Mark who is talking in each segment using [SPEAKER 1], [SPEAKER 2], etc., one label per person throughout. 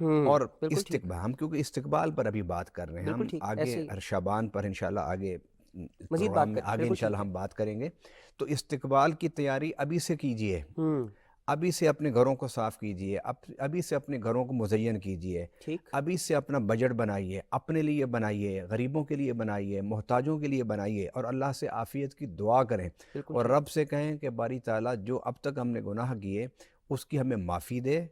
[SPEAKER 1] اور
[SPEAKER 2] بالکل ٹھیک،
[SPEAKER 1] استقبال، ہم کیونکہ استقبال پر ابھی بات کر رہے ہیں،
[SPEAKER 2] بالکل
[SPEAKER 1] ہم
[SPEAKER 2] ٹھیک،
[SPEAKER 1] آگے
[SPEAKER 2] ایسے ہی
[SPEAKER 1] شعبان پر انشاءاللہ آگے
[SPEAKER 2] مزید
[SPEAKER 1] پروگرام
[SPEAKER 2] بات
[SPEAKER 1] میں
[SPEAKER 2] کریں،
[SPEAKER 1] آگے
[SPEAKER 2] بالکل
[SPEAKER 1] انشاءاللہ
[SPEAKER 2] ٹھیک ہے۔
[SPEAKER 1] ہم بات کریں گے۔ تو استقبال کی تیاری ابھی سے کیجئے،
[SPEAKER 2] ہوں،
[SPEAKER 1] ابھی سے اپنے گھروں کو صاف کیجئے، ابھی سے اپنے گھروں کو مزین کیجئے،
[SPEAKER 2] ٹھیک،
[SPEAKER 1] ابھی سے اپنا بجٹ بنائیے، اپنے لیے بنائیے، غریبوں کے لیے بنائیے، محتاجوں کے لیے بنائیے، اور اللہ سے عافیت کی دعا کریں،
[SPEAKER 2] بالکل
[SPEAKER 1] اور
[SPEAKER 2] ٹھیک،
[SPEAKER 1] رب سے کہیں کہ باری تعالیٰ جو اب تک ہم نے گناہ کیے اس کی ہمیں معافی دے،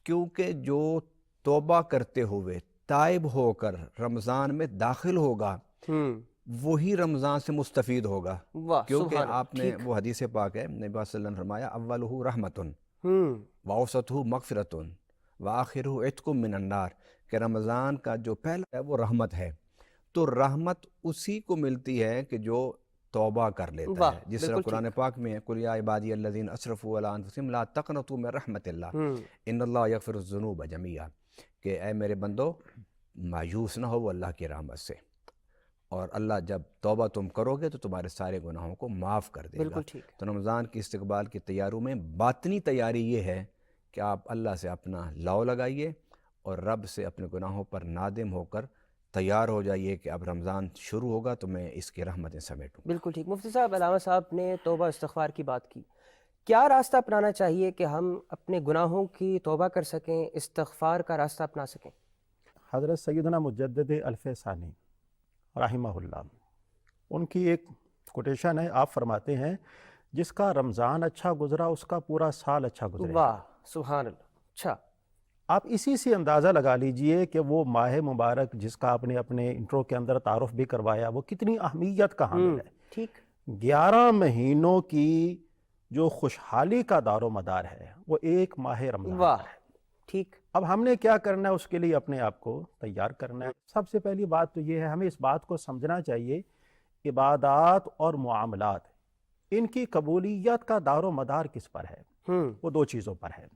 [SPEAKER 1] کیونکہ جو توبہ کرتے ہوئے تائب ہو کر رمضان میں داخل ہوگا
[SPEAKER 2] ہوں،
[SPEAKER 1] وہی رمضان سے مستفید ہوگا،
[SPEAKER 2] واہ
[SPEAKER 1] کیونکہ
[SPEAKER 2] سبحان اللہ،
[SPEAKER 1] آپ نے
[SPEAKER 2] ٹھیک،
[SPEAKER 1] وہ حدیث پاک ہے، نبی صلی اللہ علیہ وسلم نے فرمایا اولہ رحمتن
[SPEAKER 2] ہوں،
[SPEAKER 1] واوسطہ مغفرتن وآخرہ عتق من النار، کہ رمضان کا جو پہلا ہے وہ رحمت ہے، تو رحمت اسی کو ملتی ہے کہ جو توبہ کر لیتا
[SPEAKER 2] واہ
[SPEAKER 1] ہے، جس طرح
[SPEAKER 2] بالکل
[SPEAKER 1] قرآن
[SPEAKER 2] ٹھیک،
[SPEAKER 1] پاک میں ہے قل یا عبادی الذین اسرفوا علی انفسہم لا تقنطوا من رحمت اللہ
[SPEAKER 2] ہوں،
[SPEAKER 1] ان اللہ یغفر الذنوب جميعا، کہ اے میرے بندو مایوس نہ ہو اللہ کی رحمت سے، اور اللہ جب توبہ تم کرو گے تو تمہارے سارے گناہوں کو معاف کر دے گا۔
[SPEAKER 2] بالکل ٹھیک،
[SPEAKER 1] تو رمضان کی استقبال کی تیاریوں میں باطنی تیاری یہ ہے کہ آپ اللہ سے اپنا لاؤ لگائیے اور رب سے اپنے گناہوں پر نادم ہو کر تیار ہو جائیے کہ اب رمضان شروع ہوگا تو میں اس کی رحمتیں سمیٹوں گا۔
[SPEAKER 2] بالکل ٹھیک۔ مفتی صاحب، علامہ صاحب نے توبہ استغفار کی بات کی، کیا راستہ اپنانا چاہیے کہ ہم اپنے گناہوں کی توبہ کر سکیں، استغفار کا راستہ اپنا سکیں؟
[SPEAKER 3] حضرت سیدنا مجدد الف ثانی رحمہ اللہ، ان کی ایک کوٹیشن ہے، آپ فرماتے ہیں جس کا رمضان اچھا گزرا اس کا پورا سال اچھا گزرے گا۔
[SPEAKER 2] واہ سبحان اللہ، اچھا،
[SPEAKER 3] آپ اسی سے اندازہ لگا لیجئے کہ وہ ماہ مبارک جس کا آپ نے اپنے انٹرو کے اندر تعارف بھی کروایا وہ کتنی اہمیت کا حامل ہے۔
[SPEAKER 2] ٹھیک،
[SPEAKER 3] 11 مہینوں کی جو خوشحالی کا دار و مدار ہے وہ ایک ماہ رمضان
[SPEAKER 2] واہ
[SPEAKER 3] پر ہے۔
[SPEAKER 2] ٹھیک،
[SPEAKER 3] اب ہم نے کیا کرنا ہے؟ اس کے لیے اپنے آپ کو تیار کرنا ہے۔ سب سے پہلی بات تو یہ ہے، ہمیں اس بات کو سمجھنا چاہیے، عبادات اور معاملات ان کی قبولیت کا دار و مدار کس پر ہے؟ وہ دو چیزوں پر ہے۔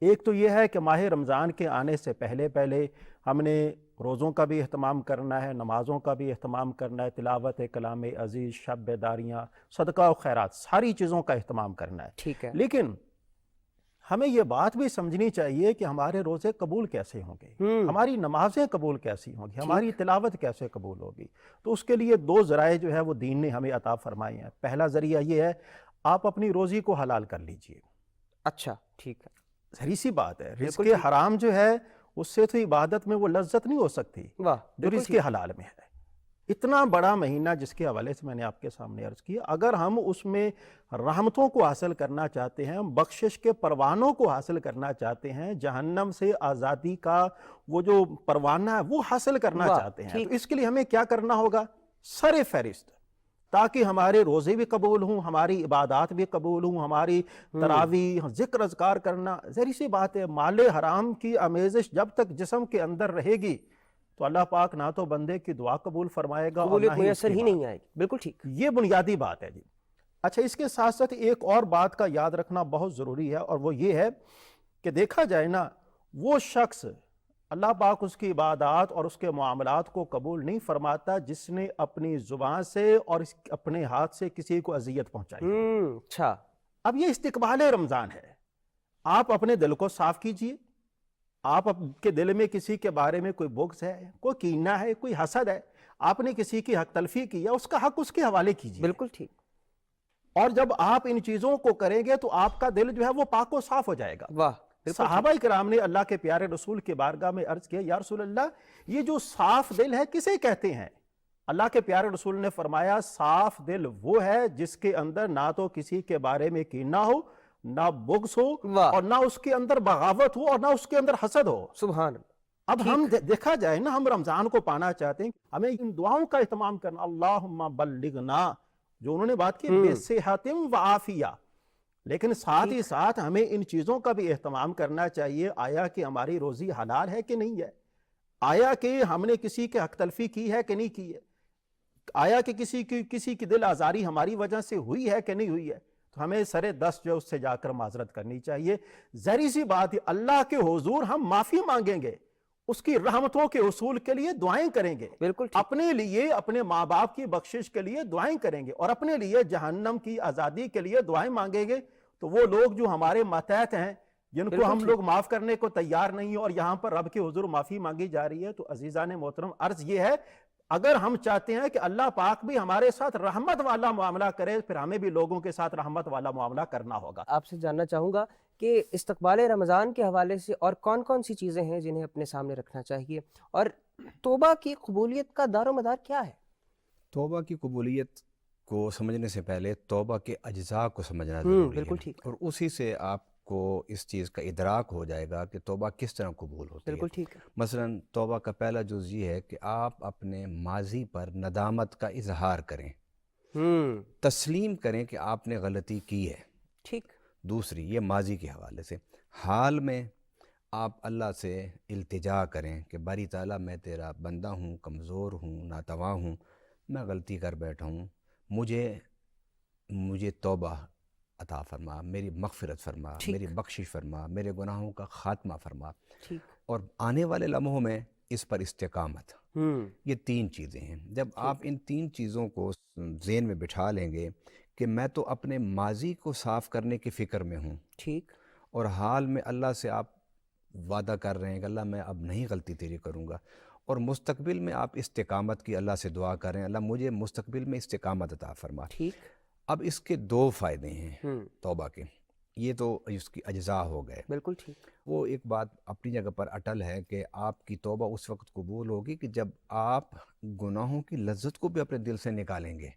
[SPEAKER 3] ایک تو یہ ہے کہ ماہ رمضان کے آنے سے پہلے ہم نے روزوں کا بھی اہتمام کرنا ہے، نمازوں کا بھی اہتمام کرنا ہے، تلاوت کلام عزیز، شب بیداریاں، صدقہ و خیرات، ساری چیزوں کا اہتمام کرنا ہے۔
[SPEAKER 2] ٹھیک ہے،
[SPEAKER 3] لیکن ہمیں یہ بات بھی سمجھنی چاہیے کہ ہمارے روزے قبول کیسے ہوں گے، ہماری نمازیں قبول کیسی ہوں گی، ہماری تلاوت کیسے قبول ہوگی۔ تو اس کے لیے دو ذرائع جو ہے وہ دین نے ہمیں عطا فرمائے ہیں۔ پہلا ذریعہ یہ ہے، آپ اپنی روزی کو حلال کر لیجئے۔
[SPEAKER 2] اچھا ٹھیک ہے،
[SPEAKER 3] ظاہری سی بات ہے، رزق
[SPEAKER 2] ٹھیک۔
[SPEAKER 3] حرام جو ہے اس سے تو عبادت میں وہ لذت نہیں ہو سکتی
[SPEAKER 2] واہ
[SPEAKER 3] جو رزق حلال میں ہے۔ اتنا بڑا مہینہ جس کے حوالے سے میں نے آپ کے سامنے عرض کیا، اگر ہم اس میں رحمتوں کو حاصل کرنا چاہتے ہیں، بخشش کے پروانوں کو حاصل کرنا چاہتے ہیں، جہنم سے آزادی کا وہ جو پروانہ ہے وہ حاصل کرنا چاہتے ہیں، تو اس کے لیے ہمیں کیا کرنا ہوگا؟ سر فہرست، تاکہ ہمارے روزے بھی قبول ہوں، ہماری عبادات بھی قبول ہوں، ہماری تراویح، ذکر اذکار کرنا۔ ظاہری سی بات ہے، مال حرام کی آمیزش جب تک جسم کے اندر رہے گی تو اللہ پاک نہ تو بندے کی دعا قبول فرمائے گا اور
[SPEAKER 2] قبولیت
[SPEAKER 3] نہ
[SPEAKER 2] میسر ہی نہیں آئے گی، بالکل ٹھیک۔
[SPEAKER 3] یہ بنیادی بات ہے جی۔ اچھا، اس کے ساتھ ساتھ ایک اور بات کا یاد رکھنا بہت ضروری ہے، اور وہ یہ ہے کہ دیکھا جائے نا، وہ شخص اللہ پاک اس کی عبادات اور اس کے معاملات کو قبول نہیں فرماتا جس نے اپنی زبان سے اور اپنے ہاتھ سے کسی کو اذیت پہنچائی۔
[SPEAKER 2] اچھا،
[SPEAKER 3] اب یہ استقبال رمضان ہے، آپ اپنے دل کو صاف کیجئے۔ آپ کے دل میں کسی کے بارے میں کوئی بغض ہے، کوئی کینہ ہے، کوئی حسد ہے، آپ نے کسی کی حق تلفی کی ہے، اس کا حق اس کے حوالے کیجئے۔
[SPEAKER 2] بالکل ٹھیک،
[SPEAKER 3] اور جب آپ ان چیزوں کو کریں گے تو آپ کا دل جو ہے وہ پاک و صاف ہو جائے گا۔
[SPEAKER 2] واہ،
[SPEAKER 3] صحابہ کرام نے اللہ کے پیارے رسول کے بارگاہ میں عرض کیا، یا رسول اللہ یہ جو صاف دل ہے کسے کہتے ہیں؟ اللہ کے پیارے رسول نے فرمایا، صاف دل وہ ہے جس کے اندر نہ تو کسی کے بارے میں کینہ ہو، نہ بغض ہو، اور نہ اس کے اندر بغاوت ہو، اور نہ اس کے اندر حسد ہو۔
[SPEAKER 2] سبحان اللہ۔
[SPEAKER 3] اب ہم دیکھا جائے نا، ہم رمضان کو پانا چاہتے ہیں، ہمیں ان دعاؤں کا اہتمام کرنا، اللہم بلغنا، جو انہوں نے بات کی، بصحت و عافیہ، لیکن ساتھ ہی ساتھ ہمیں ان چیزوں کا بھی اہتمام کرنا چاہیے، آیا کہ ہماری روزی حلال ہے کہ نہیں ہے، آیا کہ ہم نے کسی کے حق تلفی کی ہے کہ نہیں کی ہے، آیا کہ کسی کی دل آزاری ہماری وجہ سے ہوئی ہے کہ نہیں ہوئی ہے، تو ہمیں سرے دست جو اس سے جا کر معذرت کرنی چاہیے۔ ظاہری سی بات ہے، اللہ کے حضور ہم معافی مانگیں گے، اس کی رحمتوں کے حصول کے لیے دعائیں کریں گے،
[SPEAKER 2] بالکل
[SPEAKER 3] اپنے لیے، اپنے ماں باپ کی بخشش کے لیے دعائیں کریں گے، اور اپنے لیے جہنم کی آزادی کے لیے دعائیں مانگیں گے۔ تو وہ لوگ جو ہمارے ماتحت ہیں، جن کو
[SPEAKER 2] بالکل
[SPEAKER 3] ہم
[SPEAKER 2] ٹھیک۔
[SPEAKER 3] لوگ معاف کرنے کو تیار نہیں ہیں، اور یہاں پر رب کے حضور معافی مانگی جا رہی ہے۔ تو عزیزان محترم، عرض یہ ہے اگر ہم چاہتے ہیں کہ اللہ پاک بھی ہمارے ساتھ رحمت والا معاملہ کرے، پھر ہمیں بھی لوگوں کے ساتھ رحمت والا معاملہ کرنا ہوگا۔
[SPEAKER 2] آپ سے جاننا چاہوں گا کہ استقبال رمضان کے حوالے سے اور کون کون سی چیزیں ہیں جنہیں اپنے سامنے رکھنا چاہیے، اور توبہ کی قبولیت کا دار و مدار کیا ہے؟
[SPEAKER 1] توبہ کی قبولیت کو سمجھنے سے پہلے توبہ کے اجزاء کو سمجھنا ضروری
[SPEAKER 2] بالکل
[SPEAKER 1] ہے،
[SPEAKER 2] ٹھیک،
[SPEAKER 1] اور اسی سے آپ کو اس چیز کا ادراک ہو جائے گا کہ توبہ کس طرح قبول ہوتی ہے۔
[SPEAKER 2] بالکل ٹھیک ہے۔
[SPEAKER 1] مثلا توبہ کا پہلا جز یہ ہے کہ آپ اپنے ماضی پر ندامت کا اظہار کریں، تسلیم کریں کہ آپ نے غلطی کی ہے۔
[SPEAKER 2] ٹھیک۔
[SPEAKER 1] دوسری، یہ ماضی کے حوالے سے، حال میں آپ اللہ سے التجا کریں کہ باری تعالیٰ میں تیرا بندہ ہوں، کمزور ہوں، ناتواں ہوں، میں غلطی کر بیٹھا ہوں، مجھے توبہ عطا فرما، میری مغفرت فرما،
[SPEAKER 2] ٹھیک۔
[SPEAKER 1] میری بخشش فرما، میرے گناہوں کا خاتمہ فرما،
[SPEAKER 2] ٹھیک۔
[SPEAKER 1] اور آنے والے لمحوں میں اس پر استقامت۔ یہ تین چیزیں ہیں۔ جب آپ ان تین چیزوں کو ذہن میں بٹھا لیں گے کہ میں تو اپنے ماضی کو صاف کرنے کی فکر میں ہوں،
[SPEAKER 2] ٹھیک۔
[SPEAKER 1] اور حال میں اللہ سے آپ وعدہ کر رہے ہیں کہ اللہ میں اب نہیں غلطی تیری کروں گا، اور مستقبل میں آپ استقامت کی اللہ سے دعا کر رہے ہیں، اللہ مجھے مستقبل میں استقامت عطا فرما۔
[SPEAKER 2] ٹھیک۔
[SPEAKER 1] اب اس کے دو فائدے ہیں توبہ کے، یہ تو اس کی اجزاء ہو گئے۔
[SPEAKER 2] بالکل ٹھیک۔
[SPEAKER 1] وہ ایک بات اپنی جگہ پر اٹل ہے کہ آپ کی توبہ اس وقت قبول ہوگی کہ جب آپ گناہوں کی لذت کو بھی اپنے دل سے نکالیں گے۔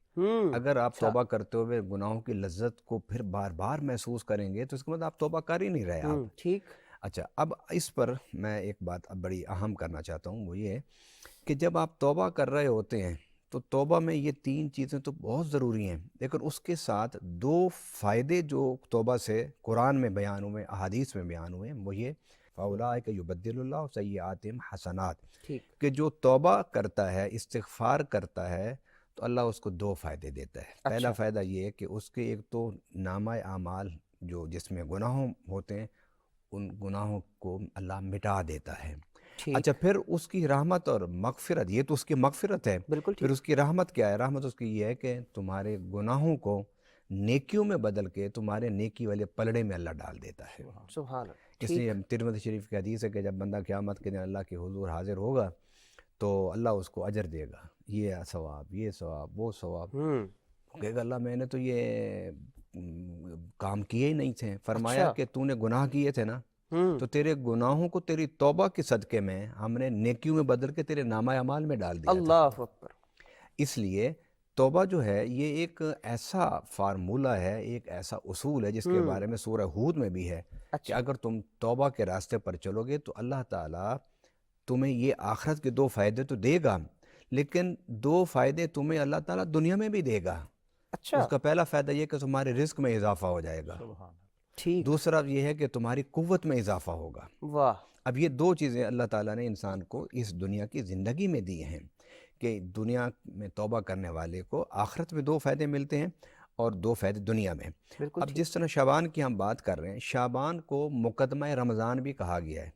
[SPEAKER 1] اگر آپ توبہ کرتے ہوئے گناہوں کی لذت کو پھر بار بار محسوس کریں گے تو اس کے بعد آپ توبہ کر ہی نہیں رہے آپ۔
[SPEAKER 2] ٹھیک۔
[SPEAKER 1] اچھا، اب اس پر میں ایک بات اب بڑی اہم کرنا چاہتا ہوں، وہ یہ کہ جب آپ توبہ کر رہے ہوتے ہیں تو توبہ میں یہ تین چیزیں تو بہت ضروری ہیں، لیکن اس کے ساتھ دو فائدے جو توبہ سے قرآن میں بیان ہوئے، احادیث میں بیان ہوئے ہیں، وہ یہ فَأُولَٰئِکَ يُبَدِّلُ اللَّهُ سَیِّئَاتِهِمْ حَسَنَات، کہ جو توبہ کرتا ہے، استغفار کرتا ہے، تو اللہ اس کو دو فائدے دیتا ہے۔ پہلا فائدہ یہ ہے کہ اس کے ایک تو نامہ اعمال جو جس میں گناہوں ہوتے ہیں، ان گناہوں کو اللہ مٹا دیتا ہے۔ اچھا، پھر اس کی رحمت اور مغفرت، یہ تو اس کی مغفرت ہے،
[SPEAKER 2] بالکل
[SPEAKER 1] پھر
[SPEAKER 2] ٹھیک۔
[SPEAKER 1] اس کی رحمت کیا ہے؟ رحمت اس کی یہ ہے کہ تمہارے گناہوں کو نیکیوں میں بدل کے تمہارے نیکی والے پلڑے میں اللہ ڈال دیتا ہے۔
[SPEAKER 2] سبحان اللہ۔
[SPEAKER 1] اس لیے ترمذی شریف کی حدیث ہے کہ جب بندہ قیامت کے دن اللہ کے حضور حاضر ہوگا تو اللہ اس کو اجر دے گا، یہ ثواب، یہ ثواب، وہ ثواب، کہے گا اللہ میں نے تو یہ کام کیے ہی نہیں تھے۔ فرمایا کہ تو نے گناہ کیے تھے نا، تو تیرے گناہوں کو تیری توبہ کے صدقے میں ہم نے نیکیوں میں بدل کے تیرے نامہ اعمال میں ڈال دیا تھا۔
[SPEAKER 2] اللہ اکبر۔
[SPEAKER 1] اس لیے توبہ جو ہے یہ ایک ایسا فارمولہ ہے، ایک ایسا اصول ہے جس کے بارے میں سورہ ہود میں بھی ہے کہ اگر تم توبہ کے راستے پر چلو گے تو اللہ تعالیٰ تمہیں یہ آخرت کے دو فائدے تو دے گا، لیکن دو فائدے تمہیں اللہ تعالیٰ دنیا میں بھی دے گا۔ اس کا پہلا فائدہ یہ کہ تمہارے رزق میں اضافہ ہو جائے گا،
[SPEAKER 2] ٹھیک۔
[SPEAKER 1] دوسرا یہ ہے کہ تمہاری قوت میں اضافہ ہوگا۔
[SPEAKER 2] واہ۔
[SPEAKER 1] اب یہ دو چیزیں اللہ تعالیٰ نے انسان کو اس دنیا کی زندگی میں دی ہیں کہ دنیا میں توبہ کرنے والے کو آخرت میں دو فائدے ملتے ہیں اور دو فائدے دنیا میں۔ اب جس طرح شعبان کی ہم بات کر رہے ہیں، شعبان کو مقدمہ رمضان بھی کہا گیا ہے،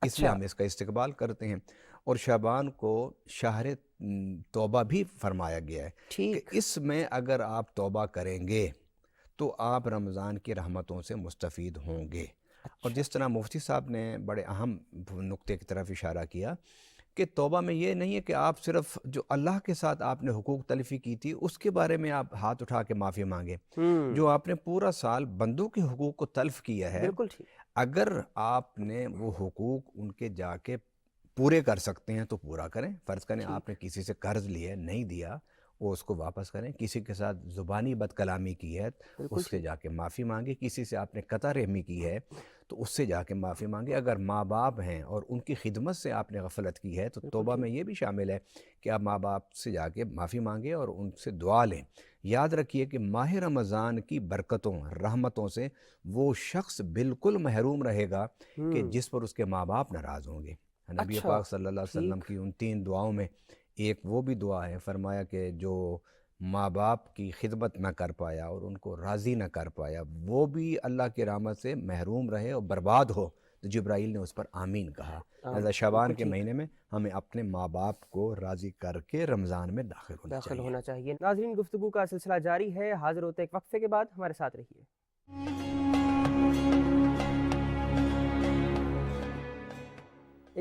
[SPEAKER 1] اس لیے ہم اس کا استقبال کرتے ہیں، اور شعبان کو شہر توبہ بھی فرمایا گیا ہے کہ اس میں اگر آپ توبہ کریں گے تو آپ رمضان کی رحمتوں سے مستفید ہوں گے۔ اور جس طرح مفتی صاحب نے بڑے اہم نقطے کی طرف اشارہ کیا کہ توبہ میں یہ نہیں ہے کہ آپ صرف جو اللہ کے ساتھ آپ نے حقوق تلفی کی تھی اس کے بارے میں آپ ہاتھ اٹھا کے معافی مانگے، جو آپ نے پورا سال بندوں کے حقوق کو تلف کیا ہے، اگر آپ نے وہ حقوق ان کے جا کے پورے کر سکتے ہیں تو پورا کریں۔ فرض کریں آپ نے کسی سے قرض لیے، نہیں دیا، وہ اس کو واپس کریں۔ کسی کے ساتھ زبانی بد کلامی کی ہے اس سے جا کے معافی مانگے، کسی سے آپ نے قطع رحمی کی ہے تو اس سے جا کے معافی مانگے۔ اگر ماں باپ ہیں اور ان کی خدمت سے آپ نے غفلت کی ہے تو توبہ میں یہ بھی شامل ہے کہ آپ ماں باپ سے جا کے معافی مانگے اور ان سے دعا لیں۔ یاد رکھیے کہ ماہ رمضان کی برکتوں، رحمتوں سے وہ شخص بالکل محروم رہے گا کہ جس پر اس کے ماں باپ ناراض ہوں گے۔ نبی پاک صلی اللہ علیہ وسلم کی ان تین دعاؤں میں ایک وہ بھی دعا ہے، فرمایا کہ جو ماں باپ کی خدمت نہ کر پایا اور ان کو راضی نہ کر پایا وہ بھی اللہ کی رحمت سے محروم رہے اور برباد ہو، تو جبرائیل نے اس پر آمین کہا۔ لہذا شعبان کے مہینے میں ہمیں اپنے ماں باپ کو راضی کر کے رمضان میں داخل ہونا چاہیے۔
[SPEAKER 2] ناظرین، گفتگو کا سلسلہ جاری ہے، حاضر ہوتے ایک وقفے کے بعد، ہمارے ساتھ رہیے۔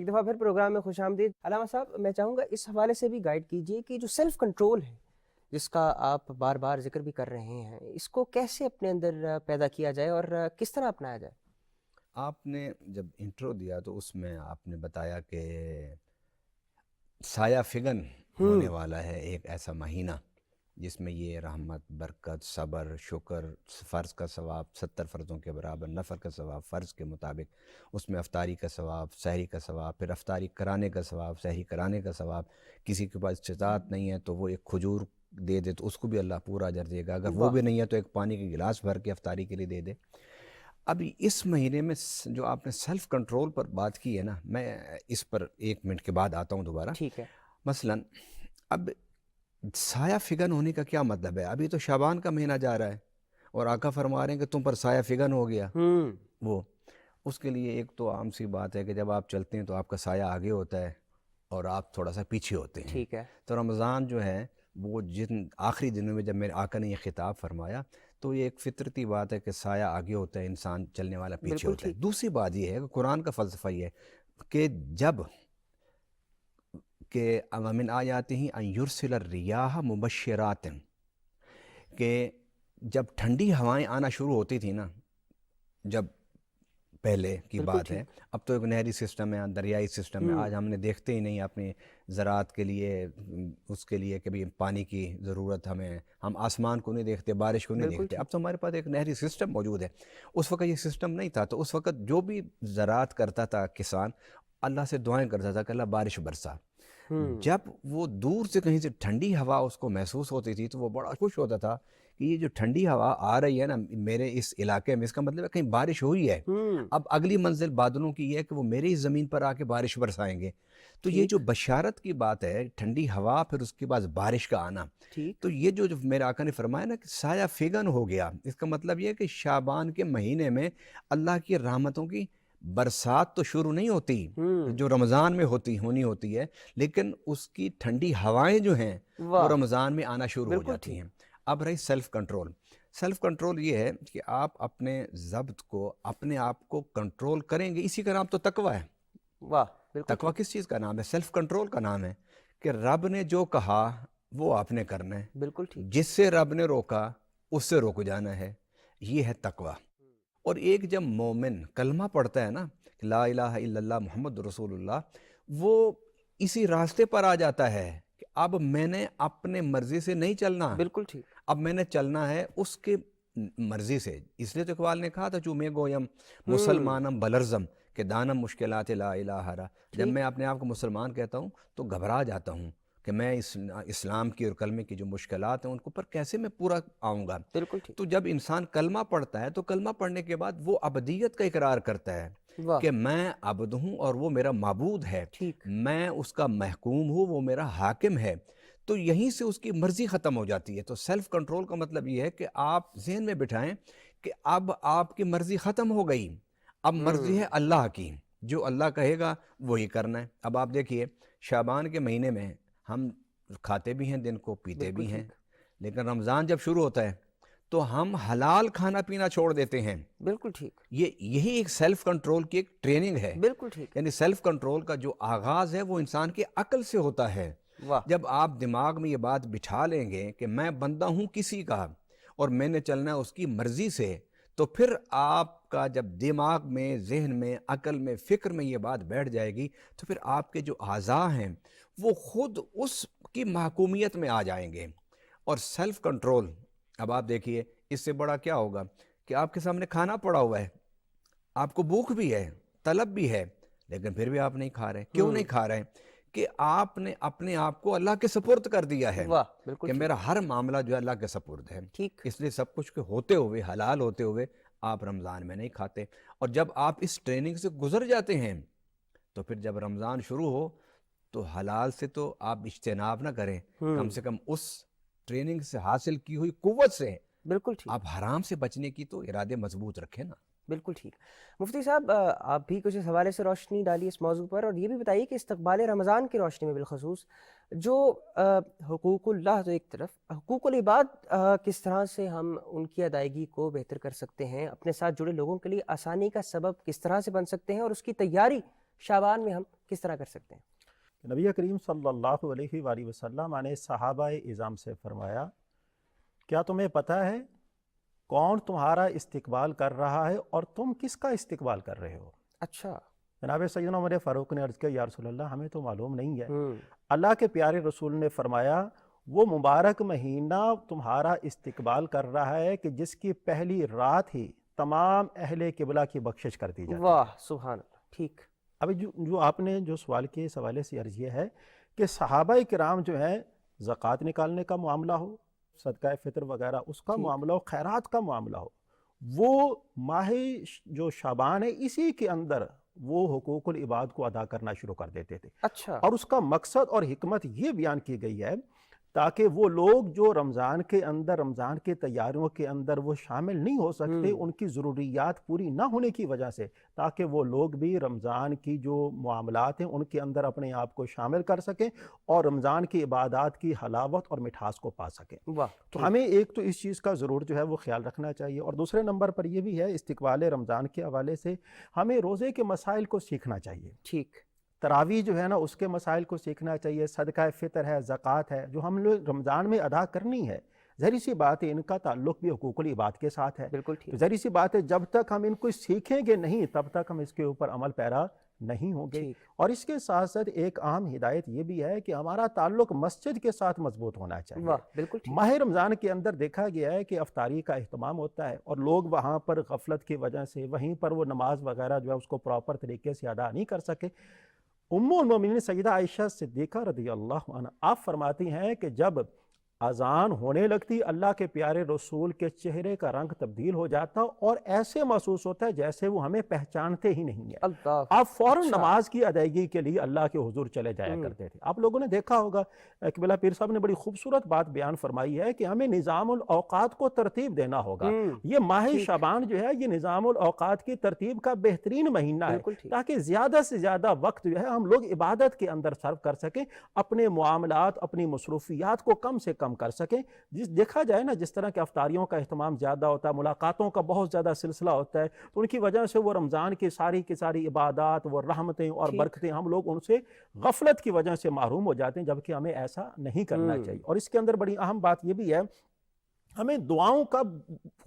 [SPEAKER 2] ایک دفعہ پھر پروگرام میں خوش آمدید۔ علامہ صاحب، میں چاہوں گا اس حوالے سے بھی گائیڈ کیجیے کہ جو سیلف کنٹرول ہے جس کا آپ بار بار ذکر بھی کر رہے ہیں، اس کو کیسے اپنے اندر پیدا کیا جائے اور کس طرح اپنایا جائے؟
[SPEAKER 1] آپ نے جب انٹرو دیا تو اس میں آپ نے بتایا کہ سایہ فگن ہونے والا ہے ایک ایسا مہینہ جس میں یہ رحمت، برکت، صبر، شکر، فرض کا ثواب 70 فرضوں کے برابر، نفل کا ثواب فرض کے مطابق، اس میں افطاری کا ثواب، سحری کا ثواب، پھر افطاری کرانے کا ثواب، سحری کرانے کا ثواب۔ کسی کے پاس استطاعت نہیں ہے تو وہ ایک کھجور دے دے تو اس کو بھی اللہ پورا اجر دے گا، اگر وہ بھی نہیں ہے تو ایک پانی کے گلاس بھر کے افطاری کے لیے دے دے۔ اب اس مہینے میں جو آپ نے سیلف کنٹرول پر بات کی ہے نا، میں اس پر 1 منٹ کے بعد آتا ہوں دوبارہ۔
[SPEAKER 2] ٹھیک ہے۔
[SPEAKER 1] مثلاً اب سایہ فگن ہونے کا کیا مطلب ہے؟ ابھی تو شعبان کا مہینہ جا رہا ہے اور آقا فرما رہے ہیں کہ تم پر سایہ فگن ہو گیا۔ وہ اس کے لیے ایک تو عام سی بات ہے کہ جب آپ چلتے ہیں تو آپ کا سایہ آگے ہوتا ہے اور آپ تھوڑا سا پیچھے ہوتے ہیں۔
[SPEAKER 2] ٹھیک ہے۔
[SPEAKER 1] تو رمضان جو ہے وہ جن آخری دنوں میں جب میرے آقا نے یہ خطاب فرمایا تو یہ ایک فطرتی بات ہے کہ سایہ آگے ہوتا ہے، انسان چلنے والا پیچھے ہوتا ہے۔ دوسری بات یہ ہے کہ قرآن کا فلسفہ یہ ہے کہ جب کہ وَمِنْ آیَاتِهِ أَنْ يُرْسِلَ الرِّيَاحَ مُبَشِّرَاتٍ، کہ جب ٹھنڈی ہوائیں آنا شروع ہوتی تھی نا، جب پہلے کی بات ہے، اب تو ایک نہری سسٹم ہے، دریائی سسٹم ہے، آج ہم نے دیکھتے ہی نہیں اپنے زراعت کے لیے، اس کے لیے کہ بھی پانی کی ضرورت ہمیں، ہم آسمان کو نہیں دیکھتے، بارش کو نہیں دیکھتے، اب تو ہمارے پاس ایک نہری سسٹم موجود ہے۔ اس وقت یہ سسٹم نہیں تھا، تو اس وقت جو بھی زراعت کرتا تھا کسان، اللہ سے دعائیں کرتا تھا کہ اللہ بارش برسا۔ جب وہ دور سے کہیں سے ٹھنڈی ہوا اس کو محسوس ہوتی تھی تو وہ بڑا خوش ہوتا تھا کہ یہ جو ٹھنڈی ہوا آ رہی ہے نا میرے اس علاقے میں، اس کا مطلب ہے کہیں بارش ہوئی ہے، اب اگلی منزل بادلوں کی یہ ہے کہ وہ میری ہی زمین پر آ کے بارش برسائیں گے۔ تو یہ جو بشارت کی بات ہے، ٹھنڈی ہوا پھر اس کے بعد بارش کا آنا، تو یہ جو میرے آقا نے فرمایا نا کہ سایہ فگن ہو گیا، اس کا مطلب یہ ہے کہ شعبان کے مہینے میں اللہ کی رحمتوں کی برسات تو شروع نہیں ہوتی جو رمضان میں ہونی ہوتی ہے، لیکن اس کی ٹھنڈی ہوائیں جو ہیں وہ رمضان میں آنا شروع ہو جاتی ہیں۔ اب رہی سیلف کنٹرول۔ سیلف کنٹرول یہ ہے کہ آپ اپنے ضبط کو، اپنے آپ کو کنٹرول کریں گے، اسی کا نام تو تقویٰ ہے۔
[SPEAKER 2] واہ،
[SPEAKER 1] تقویٰ کس چیز کا نام ہے؟ سیلف کنٹرول کا نام ہے کہ رب نے جو کہا وہ آپ نے کرنا ہے،
[SPEAKER 2] بالکل ٹھیک، جس
[SPEAKER 1] جس سے رب نے روکا اس سے روک جانا ہے، یہ ہے تقویٰ۔ اور ایک جب مومن کلمہ پڑھتا ہے نا کہ لا الہ الا اللہ محمد رسول اللہ، وہ اسی راستے پر آ جاتا ہے کہ اب میں نے اپنے مرضی سے نہیں چلنا،
[SPEAKER 2] بالکل ٹھیک،
[SPEAKER 1] اب میں نے چلنا ہے اس کے مرضی سے۔ اس لیے تو اقبال نے کہا تھا جو میں گویم مسلمانم بلرزم کہ دانم مشکلات لا الہ را، جب میں اپنے آپ کو مسلمان کہتا ہوں تو گھبرا جاتا ہوں کہ میں اسلام کی اور کلمے کی جو مشکلات ہیں ان کو پر کیسے میں پورا آؤں گا۔
[SPEAKER 2] بالکل ٹھیک،
[SPEAKER 1] تو جب انسان کلمہ پڑھتا ہے تو کلمہ پڑھنے کے بعد وہ ابدیت کا اقرار کرتا ہے کہ میں عبد ہوں اور وہ میرا معبود ہے، میں اس کا محکوم ہوں، وہ میرا حاکم ہے۔ تو یہیں سے اس کی مرضی ختم ہو جاتی ہے۔ تو سیلف کنٹرول کا مطلب یہ ہے کہ آپ ذہن میں بٹھائیں کہ اب آپ کی مرضی ختم ہو گئی، اب مرضی ہے اللہ کی، جو اللہ کہے گا وہی کرنا ہے۔ اب آپ دیکھیے شعبان کے مہینے میں ہم کھاتے بھی ہیں دن کو، پیتے بھی ہیں، لیکن رمضان جب شروع ہوتا ہے تو ہم حلال کھانا پینا چھوڑ دیتے ہیں۔
[SPEAKER 2] بالکل ٹھیک،
[SPEAKER 1] یہی ایک سیلف کنٹرول کی ایک ٹریننگ ہے۔
[SPEAKER 2] بالکل ٹھیک،
[SPEAKER 1] یعنی سیلف کنٹرول کا جو آغاز ہے وہ انسان کی عقل سے ہوتا ہے۔ جب آپ دماغ میں یہ بات بٹھا لیں گے کہ میں بندہ ہوں کسی کا اور میں نے چلنا ہے اس کی مرضی سے، تو پھر آپ کا جب دماغ میں، ذہن میں، عقل میں، فکر میں یہ بات بیٹھ جائے گی تو پھر آپ کے جو اعضاء ہیں وہ خود اس کی محکومیت میں آ جائیں گے۔ اور سیلف کنٹرول، اب آپ دیکھیے اس سے بڑا کیا ہوگا کہ آپ کے سامنے کھانا پڑا ہوا ہے، آپ کو بھوک بھی ہے، طلب بھی ہے، لیکن پھر بھی آپ نہیں کھا رہے۔ کیوں نہیں کھا رہے؟ کہ آپ نے اپنے آپ کو اللہ کے سپرد کر دیا ہے کہ میرا ہر معاملہ جو ہے اللہ کے سپرد ہے۔ اس لیے سب کچھ ہوتے ہوئے، حلال ہوتے ہوئے آپ رمضان میں نہیں کھاتے۔ اور جب آپ اس ٹریننگ سے گزر جاتے ہیں تو پھر جب رمضان شروع ہو تو حلال سے تو آپ اجتناب نہ کریں، کم سے کم اس ٹریننگ سے حاصل کی ہوئی قوت سے
[SPEAKER 2] بالکل ٹھیک،
[SPEAKER 1] آپ حرام سے بچنے کی تو ارادے مضبوط رکھیں نا۔
[SPEAKER 2] بالکل ٹھیک۔ مفتی صاحب، آپ بھی کچھ اس حوالے سے روشنی ڈالی اس موضوع پر، اور یہ بھی بتائیے کہ استقبال رمضان کی روشنی میں بالخصوص جو حقوق اللہ تو ایک طرف، حقوق العباد کس طرح سے ہم ان کی ادائیگی کو بہتر کر سکتے ہیں، اپنے ساتھ جڑے لوگوں کے لیے آسانی کا سبب کس طرح سے بن سکتے ہیں، اور اس کی تیاری شعبان میں ہم کس طرح کر سکتے ہیں؟
[SPEAKER 3] نبی کریم صلی اللہ علیہ وآلہ وسلم نے صحابہ اعظام سے فرمایا، کیا تمہیں پتہ ہے کون تمہارا استقبال کر رہا ہے اور تم کس کا استقبال کر رہے ہو؟
[SPEAKER 2] اچھا،
[SPEAKER 3] جناب سیدنا عمر فاروق نے عرض کیا، یا رسول اللہ ہمیں تو معلوم نہیں ہے۔
[SPEAKER 2] ہوں،
[SPEAKER 3] اللہ کے پیارے رسول نے فرمایا، وہ مبارک مہینہ تمہارا استقبال کر رہا ہے کہ جس کی پہلی رات ہی تمام اہل قبلہ کی بخشش کر دی جاتی ہے۔
[SPEAKER 2] واہ سبحان اللہ، ٹھیک،
[SPEAKER 3] ابھی جو آپ نے جو سوال کیے اس حوالے سے عرض یہ ہے کہ صحابہ کرام جو ہیں زکوٰۃ نکالنے کا معاملہ ہو، صدقہ فطر وغیرہ اس کا
[SPEAKER 2] ٹھیک،
[SPEAKER 3] معاملہ ہو، خیرات کا معاملہ ہو، وہ ماہ جو شعبان ہے اسی کے اندر وہ حقوق العباد کو ادا کرنا شروع کر دیتے تھے،
[SPEAKER 2] اچھا،
[SPEAKER 3] اور اس کا مقصد اور حکمت یہ بیان کی گئی ہے تاکہ وہ لوگ جو رمضان کے اندر رمضان کی تیاریوں کے اندر وہ شامل نہیں ہو سکتے ان کی ضروریات پوری نہ ہونے کی وجہ سے، تاکہ وہ لوگ بھی رمضان کی جو معاملات ہیں ان کے اندر اپنے آپ کو شامل کر سکیں اور رمضان کی عبادات کی حلاوت اور مٹھاس کو پا سکیں۔
[SPEAKER 2] واہ،
[SPEAKER 3] تو ہمیں ایک تو اس چیز کا ضرور جو ہے وہ خیال رکھنا چاہیے، اور دوسرے نمبر پر یہ بھی ہے استقبال رمضان کے حوالے سے ہمیں روزے کے مسائل کو سیکھنا چاہیے۔
[SPEAKER 2] ٹھیک،
[SPEAKER 3] تراویح جو ہے نا اس کے مسائل کو سیکھنا چاہیے، صدقہ فطر ہے، زکوٰۃ ہے جو ہم لوگ رمضان میں ادا کرنی ہے، ظاہر سی بات ہے ان کا تعلق بھی حقوق العباد کے ساتھ ہے،
[SPEAKER 2] بالکل
[SPEAKER 3] تو
[SPEAKER 2] ٹھیک،
[SPEAKER 3] ظاہر سی بات ہے جب تک ہم ان کو سیکھیں گے نہیں تب تک ہم اس کے اوپر عمل پیرا نہیں ہوں گے۔
[SPEAKER 2] ٹھیک،
[SPEAKER 3] اور اس کے ساتھ ساتھ ایک عام ہدایت یہ بھی ہے کہ ہمارا تعلق مسجد کے ساتھ مضبوط ہونا چاہیے۔
[SPEAKER 2] واہ، بالکل ٹھیک،
[SPEAKER 3] ماہ رمضان کے اندر دیکھا گیا ہے کہ افطاری کا اہتمام ہوتا ہے اور لوگ وہاں پر غفلت کی وجہ سے وہیں پر وہ نماز وغیرہ جو ہے اس کو پراپر طریقے سے ادا نہیں کر سکے۔ ام المومنین سیدہ عائشہ صدیقہ رضی اللہ عنہ آپ فرماتی ہیں کہ جب اذان ہونے لگتی اللہ کے پیارے رسول کے چہرے کا رنگ تبدیل ہو جاتا اور ایسے محسوس ہوتا ہے جیسے وہ ہمیں پہچانتے ہی نہیں ہیں،
[SPEAKER 2] اللہ،
[SPEAKER 3] آپ فوراً
[SPEAKER 2] اچھا،
[SPEAKER 3] نماز کی ادائیگی کے لیے اللہ کے حضور چلے جایا کرتے تھے۔ آپ لوگوں نے دیکھا ہوگا قبلہ پیر صاحب نے بڑی خوبصورت بات بیان فرمائی ہے کہ ہمیں نظام الاوقات کو ترتیب دینا ہوگا۔ یہ ماہ شعبان جو ہے یہ نظام الاوقات کی ترتیب کا بہترین مہینہ ہے
[SPEAKER 2] بالکل ٹھیک،
[SPEAKER 3] تاکہ زیادہ سے زیادہ وقت جو ہے ہم لوگ عبادت کے اندر صرف کر سکیں، اپنے معاملات اپنی مصروفیات کو کم سے کم کر سکیں۔ دیکھا جائے نا جس طرح کہ افطاریوں کا اہتمام زیادہ ہوتا ہے، ملاقاتوں کا بہت زیادہ سلسلہ ہوتا ہے، تو ان کی وجہ سے وہ رمضان کی ساری عبادات وہ رحمتیں اور
[SPEAKER 2] ٹھیک،
[SPEAKER 3] برکتیں ہم لوگ ان سے غفلت کی وجہ سے محروم ہو جاتے ہیں، جبکہ ہمیں ایسا نہیں کرنا چاہیے۔ اور اس کے اندر بڑی اہم بات یہ بھی ہے ہمیں دعاؤں کا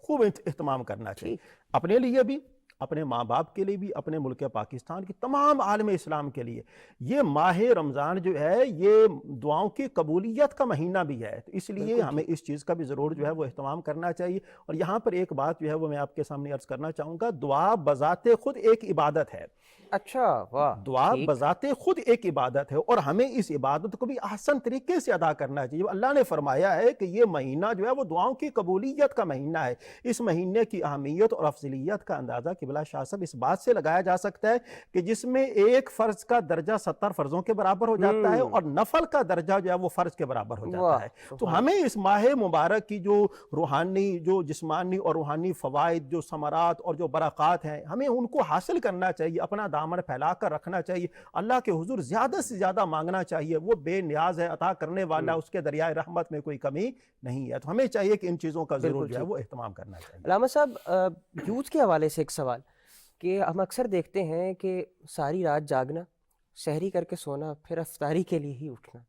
[SPEAKER 3] خوب اہتمام کرنا چاہیے،
[SPEAKER 2] ٹھیک،
[SPEAKER 3] اپنے لیے بھی، اپنے ماں باپ کے لیے بھی، اپنے ملک پاکستان کی تمام عالم اسلام کے لیے۔ یہ ماہ رمضان جو ہے یہ دعاؤں کی قبولیت کا مہینہ بھی ہے، تو اس لیے ہمیں اس چیز کا بھی ضرور جو ہے وہ اہتمام کرنا چاہیے۔ اور یہاں پر ایک بات جو ہے وہ میں آپ کے سامنے عرض کرنا چاہوں گا، دعا بذات خود ایک عبادت ہے۔
[SPEAKER 2] اچھا، واہ،
[SPEAKER 3] دعا
[SPEAKER 2] ٹھیک،
[SPEAKER 3] بذات خود ایک عبادت ہے اور ہمیں اس عبادت کو بھی احسن طریقے سے ادا کرنا چاہیے۔ اللہ نے فرمایا ہے کہ یہ مہینہ جو ہے وہ دعاؤں کی قبولیت کا مہینہ ہے۔ اس مہینے کی اہمیت اور افضلیت کا اندازہ قبلہ شاہ صاحب اس بات سے لگایا جا سکتا ہے کہ جس میں ایک فرض کا درجہ 70 فرضوں کے برابر ہو جاتا ہے اور نفل کا درجہ جو ہے وہ فرض کے برابر ہو جاتا ہے۔ تو ہمیں اس ماہ مبارک کی جو روحانی جو جسمانی اور روحانی فوائد جو ثمرات اور جو برکات ہیں ہمیں ان کو حاصل کرنا چاہیے، اپنا دامن پھیلا کر رکھنا چاہیے، اللہ کے حضور زیادہ سے زیادہ مانگنا چاہیے، وہ بے نیاز ہے، عطا کرنے والا، اس کے دریائے رحمت میں کوئی کمی نہیں ہے۔ تو ہمیں چاہیے کہ ان چیزوں کا ضرور جو ہے وہ اہتمام کرنا چاہیے۔
[SPEAKER 2] علامہ صاحب، یوتھ کے حوالے سے ایک سوال کہ ہم اکثر دیکھتے ہیں کہ ساری رات جاگنا، سحری کر کے سونا، پھر افطاری کے لیے ہی اٹھنا،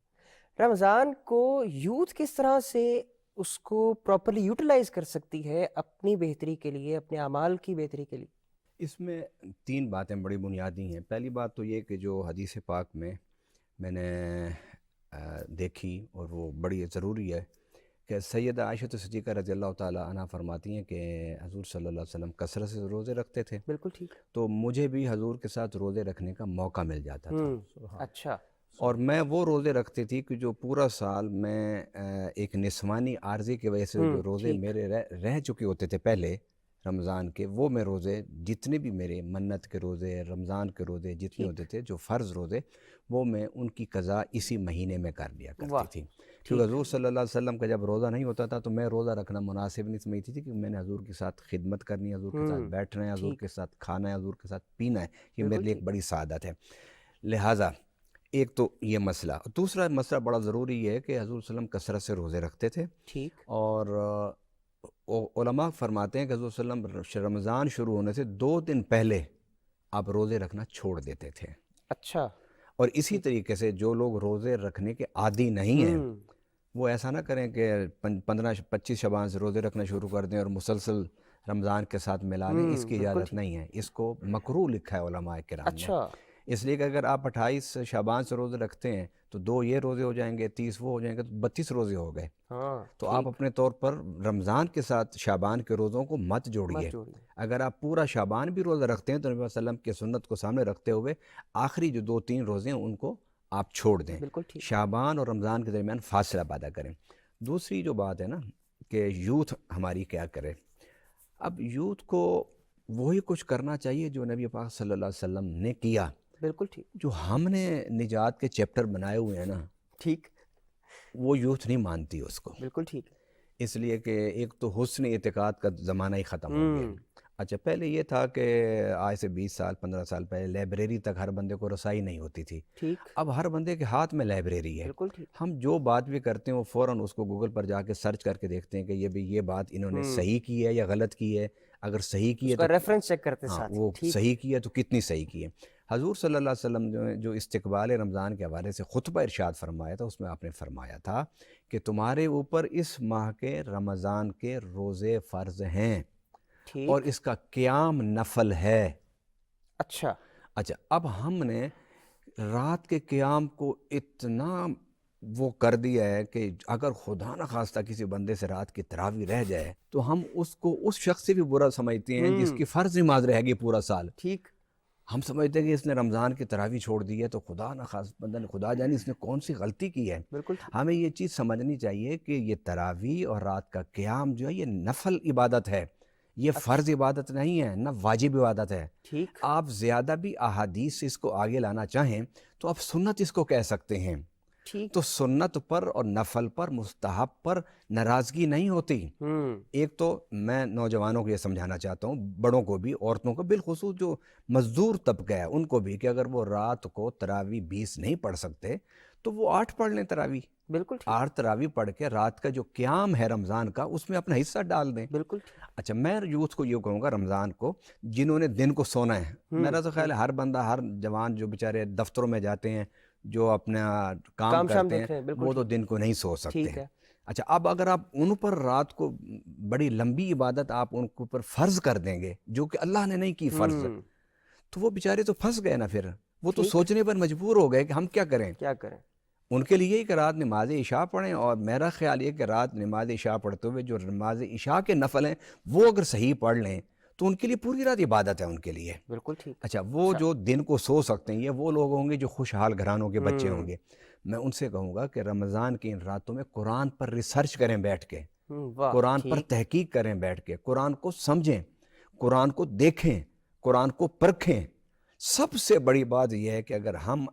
[SPEAKER 2] رمضان کو یوتھ کس طرح سے اس کو پراپرلی یوٹیلائز کر سکتی ہے اپنی بہتری کے لیے، اپنے اعمال کی بہتری کے لیے؟
[SPEAKER 1] اس میں 3 باتیں بڑی بنیادی ہیں۔ پہلی بات تو یہ کہ جو حدیث پاک میں نے دیکھی اور وہ بڑی ضروری ہے کہ سیدہ عائشہ صدیقہ رضی اللہ تعالیٰ عنہ فرماتی ہیں کہ حضور صلی اللہ علیہ وسلم کثرت سے روزے رکھتے تھے،
[SPEAKER 2] بالکل ٹھیک،
[SPEAKER 1] تو مجھے بھی حضور کے ساتھ روزے رکھنے کا موقع مل جاتا تھا،
[SPEAKER 2] اچھا،
[SPEAKER 1] اور میں وہ روزے رکھتی تھی کہ جو پورا سال میں ایک نسوانی عارضی کی وجہ سے جو روزے میرے رہ چکے ہوتے تھے پہلے رمضان کے، وہ میں روزے جتنے بھی میرے منت کے روزے، رمضان کے روزے جتنے ہوتے تھے جو فرض روزے، وہ میں ان کی قضا اسی مہینے میں کر لیا کرتی تھی۔ کیونکہ حضور صلی اللہ علیہ وسلم کا جب روزہ نہیں ہوتا تھا تو میں روزہ رکھنا مناسب نہیں سمجھتی تھی، کہ میں نے حضور کے ساتھ خدمت کرنی ہے، حضور کے ساتھ بیٹھنا ہے، حضور کے ساتھ کھانا ہے، حضور کے ساتھ پینا ہے، یہ میرے لیے ایک بڑی سعادت ہے۔ لہٰذا ایک تو یہ مسئلہ، دوسرا مسئلہ بڑا ضروری ہے کہ حضور صلی اللہ علیہ وسلم کثرت سے روزے رکھتے تھے،
[SPEAKER 2] ٹھیک،
[SPEAKER 1] اور علماء فرماتے ہیں کہ حضور صلی اللہ علیہ وسلم رمضان شروع ہونے سے 2 دن پہلے آپ روزے رکھنا چھوڑ دیتے تھے،
[SPEAKER 2] اچھا.
[SPEAKER 1] اور اسی طریقے سے جو لوگ روزے رکھنے کے عادی نہیں ہیں وہ ایسا نہ کریں کہ 15-25 شعبان سے روزے رکھنا شروع کر دیں اور مسلسل رمضان کے ساتھ ملا لیں. اس کی اجازت نہیں ہے. اس کو مکروہ لکھا ہے علماء کرام نے.
[SPEAKER 2] اچھا.
[SPEAKER 1] اس لیے کہ اگر آپ 28 شعبان سے روزے رکھتے ہیں تو 2 یہ روزے ہو جائیں گے، 30 وہ ہو جائیں گے، تو 32 روزے ہو گئے.
[SPEAKER 2] ہاں
[SPEAKER 1] تو آپ اپنے طور پر رمضان کے ساتھ شعبان کے روزوں کو مت جوڑیے. اگر آپ پورا شعبان بھی روزہ رکھتے ہیں تو نبی صلی اللہ علیہ وسلم کی سنت کو سامنے رکھتے ہوئے آخری جو 2-3 روزے ہیں ان کو آپ چھوڑ دیں.
[SPEAKER 2] بالکل ٹھیک.
[SPEAKER 1] شعبان اور رمضان کے درمیان فاصلہ پیدا کریں. دوسری جو بات ہے نا کہ یوتھ ہماری کیا کرے. اب یوتھ کو وہی کچھ کرنا چاہیے جو نبی پاک صلی اللہ علیہ وسلم نے کیا.
[SPEAKER 2] بالکل ٹھیک.
[SPEAKER 1] جو ہم نے نجات کے چیپٹر بنائے ہوئے ہیں نا،
[SPEAKER 2] ٹھیک،
[SPEAKER 1] وہ یوتھ نہیں مانتی اس کو.
[SPEAKER 2] بالکل ٹھیک.
[SPEAKER 1] اس لیے کہ ایک تو حسن اعتقاد کا زمانہ ہی ختم ہو گیا. اچھا، پہلے یہ تھا کہ آج سے 20 سال 15 سال پہلے لائبریری تک ہر بندے کو رسائی نہیں ہوتی تھی.
[SPEAKER 2] ٹھیک.
[SPEAKER 1] اب ہر بندے کے ہاتھ میں لائبریری ہے.
[SPEAKER 2] بالکل ٹھیک.
[SPEAKER 1] ہم جو بات بھی کرتے ہیں وہ فوراً اس کو گوگل پر جا کے سرچ کر کے دیکھتے ہیں کہ یہ بات انہوں نے صحیح کی ہے یا غلط کی ہے. اگر صحیح کی ہے تو
[SPEAKER 2] ریفرنس چیک کرتے ساتھ.
[SPEAKER 1] وہ صحیح کی ہے تو کتنی صحیح کی ہے. حضور صلی اللہ علیہ وسلم جو استقبال رمضان کے حوالے سے خطبہ ارشاد فرمایا تھا اس میں آپ نے فرمایا تھا کہ تمہارے اوپر اس ماہ کے رمضان کے روزے فرض ہیں اور اس کا قیام نفل ہے.
[SPEAKER 2] اچھا.
[SPEAKER 1] اب ہم نے رات کے قیام کو اتنا وہ کر دیا ہے کہ اگر خدا نہ خواستہ کسی بندے سے رات کی تراویح رہ جائے تو ہم اس کو اس شخص سے بھی برا سمجھتے ہیں جس کی فرض نماز رہ گئی پورا سال.
[SPEAKER 2] ٹھیک.
[SPEAKER 1] ہم سمجھتے ہیں کہ اس نے رمضان کی تراویح چھوڑ دی ہے تو خدا نہ خواستہ بندہ نے، خدا جانے اس نے کون سی غلطی کی ہے.
[SPEAKER 2] بالکل.
[SPEAKER 1] ہمیں یہ چیز سمجھنی چاہیے کہ یہ تراویح اور رات کا قیام جو ہے یہ نفل عبادت ہے، یہ فرض عبادت نہیں ہے، نہ واجب عبادت ہے.
[SPEAKER 2] ٹھیک. آپ
[SPEAKER 1] زیادہ بھی احادیث سے اس کو آگے لانا چاہیں تو آپ سنت اس کو کہہ سکتے ہیں. تو سنت پر اور نفل پر، مستحب پر ناراضگی نہیں ہوتی. ایک تو میں نوجوانوں کو یہ سمجھانا چاہتا ہوں، بڑوں کو بھی، عورتوں کو، بالخصوص جو مزدور طبقہ ہے ان کو بھی، کہ اگر وہ رات کو تراویح 20 نہیں پڑھ سکتے تو وہ 8 پڑھ لیں تراویح.
[SPEAKER 2] بالکل
[SPEAKER 1] 8 تراویح پڑھ کے رات کا جو قیام ہے رمضان کا اس میں اپنا حصہ ڈال دیں.
[SPEAKER 2] بالکل.
[SPEAKER 1] اچھا، میں یوتھ کو یہ کہوں گا رمضان کو جنہوں نے دن کو سونا ہے، میرا تو خیال ہے ہر بندہ، ہر جوان جو بیچارے دفتروں میں جاتے ہیں، جو اپنا کام کرتے ہیں، وہ تو دن کو نہیں سو سکتے ہیں. اچھا، اب اگر آپ ان پر رات کو بڑی لمبی عبادت آپ ان کے اوپر فرض کر دیں گے جو کہ اللہ نے نہیں کی فرض، تو وہ بیچارے تو پھنس گئے نا. پھر وہ تو سوچنے پر مجبور ہو گئے کہ ہم کیا کریں. ان کے لیے کہ رات نماز عشاء پڑھیں. اور میرا خیال یہ کہ رات نماز عشاء پڑھتے ہوئے جو نماز عشاء کے نفل ہیں وہ اگر صحیح پڑھ لیں تو ان کے لیے پوری رات عبادت ہے ان کے لیے.
[SPEAKER 2] بالکل ٹھیک.
[SPEAKER 1] اچھا، وہ جو دن کو سو سکتے ہیں یہ وہ لوگ ہوں گے جو خوشحال گھرانوں کے بچے ہوں گے. میں ان سے کہوں گا کہ رمضان کی ان راتوں میں قرآن پر ریسرچ کریں بیٹھ کے، قرآن پر تحقیق کریں بیٹھ کے، قرآن کو سمجھیں، قرآن کو دیکھیں، قرآن کو پرکھیں. سب سے بڑی بات یہ ہے کہ اگر ہم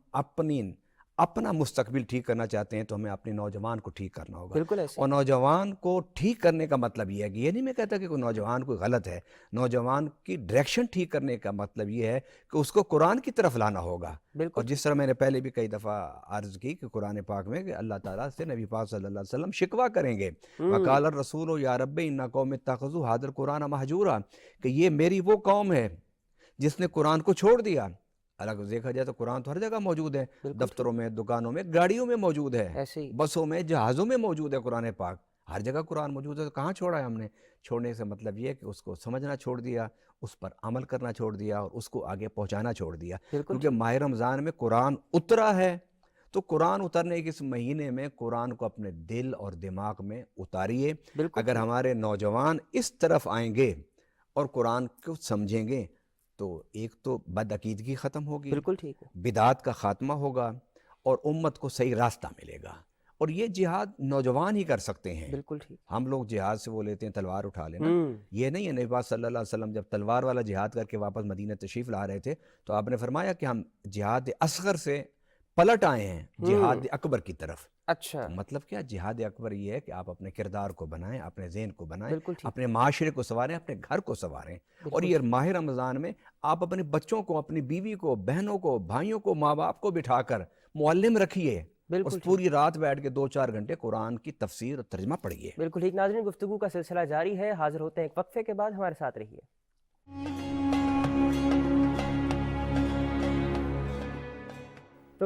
[SPEAKER 1] اپنا مستقبل ٹھیک کرنا چاہتے ہیں تو ہمیں اپنے نوجوان کو ٹھیک کرنا ہوگا.
[SPEAKER 2] بالکل ایسے.
[SPEAKER 1] اور نوجوان کو ٹھیک کرنے کا مطلب یہ ہے کہ یہ نہیں میں کہتا کہ کوئی نوجوان کوئی غلط ہے، نوجوان کی ڈائریکشن ٹھیک کرنے کا مطلب یہ ہے کہ اس کو قرآن کی طرف لانا ہوگا. اور جس طرح میں نے پہلے بھی کئی دفعہ عرض کی کہ قرآن پاک میں کہ اللہ تعالیٰ سے نبی پاک صلی اللہ علیہ وسلم شکوہ کریں گے، وقال الرسول یا رب ان قوم اتخذوا ھذا القرآن مہجورا، کہ یہ میری وہ قوم ہے جس نے قرآن کو چھوڑ دیا. حالانکہ دیکھا جائے تو قرآن تو ہر جگہ موجود ہے، دفتروں میں، دکانوں میں، گاڑیوں میں موجود ہے، بسوں میں، جہازوں میں موجود ہے قرآن پاک. ہر جگہ قرآن موجود ہے. تو کہاں چھوڑا ہے ہم نے؟ چھوڑنے سے مطلب یہ ہے کہ اس کو سمجھنا چھوڑ دیا، اس پر عمل کرنا چھوڑ دیا اور اس کو آگے پہنچانا چھوڑ دیا. کیونکہ ماہ رمضان میں قرآن اترا ہے تو قرآن اترنے کے اس مہینے میں قرآن کو اپنے دل اور دماغ میں اتاریے. اگر ہمارے نوجوان اس طرف آئیں گے اور قرآن کو سمجھیں گے تو ایک تو بدعقیدگی ختم ہوگی،
[SPEAKER 2] بالکل ٹھیک ہے،
[SPEAKER 1] بدعات کا خاتمہ ہوگا اور امت کو صحیح راستہ ملے گا. اور یہ جہاد نوجوان ہی کر سکتے ہیں.
[SPEAKER 2] بالکل ٹھیک. ہم
[SPEAKER 1] لوگ جہاد سے وہ لیتے ہیں تلوار اٹھا لینا، یہ نہیں ہے. نبی پاک صلی اللہ علیہ وسلم جب تلوار والا جہاد کر کے واپس مدینہ تشریف لا رہے تھے تو آپ نے فرمایا کہ ہم جہاد اصغر سے پلٹ آئے ہیں جہاد اکبر کی طرف.
[SPEAKER 2] اچھا،
[SPEAKER 1] مطلب کیا؟ جہاد اکبر یہ ہے کہ آپ اپنے کردار کو بنائیں، اپنے ذہن کو بنائیں، اپنے معاشرے کو سنواریں، اپنے گھر کو سنواریں. اور یہ ماہ رمضان میں آپ اپنے بچوں کو، اپنی بیوی کو، بہنوں کو، بھائیوں کو، ماں باپ کو بٹھا کر معلم رکھیے، اس پوری رات بیٹھ کے 2-4 گھنٹے قرآن کی تفسیر اور ترجمہ پڑھیے.
[SPEAKER 2] بالکل ٹھیک. ناظرین، گفتگو کا سلسلہ جاری ہے. حاضر ہوتے ہیں ایک وقفے کے بعد، ہمارے ساتھ رہیے.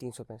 [SPEAKER 2] 365।